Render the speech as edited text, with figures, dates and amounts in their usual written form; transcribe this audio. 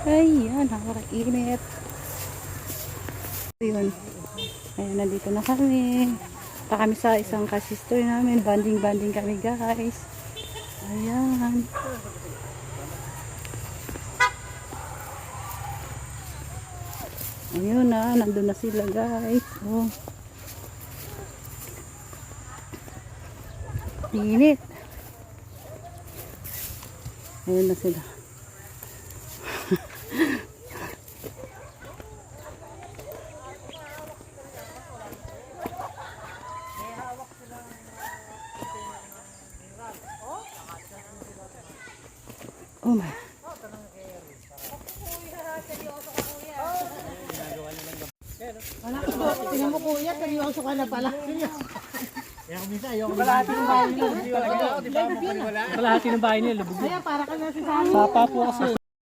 Ayan, nakakainit. Yun. Ayan, nandito na kami. Punta kami sa isang kasistoy namin. Banding-banding kami, guys. Ayan. Ayun na, nandun na sila, guys. Oh. Init. Ayun na sila. Oh my. Tingnan mo kuya, seryoso ka na pala. Kalahati ng bahay nila, lubog talaga. Kalahati ng bahay nila, lubog. Kaya para ka na si Sally. Sapa po kasi.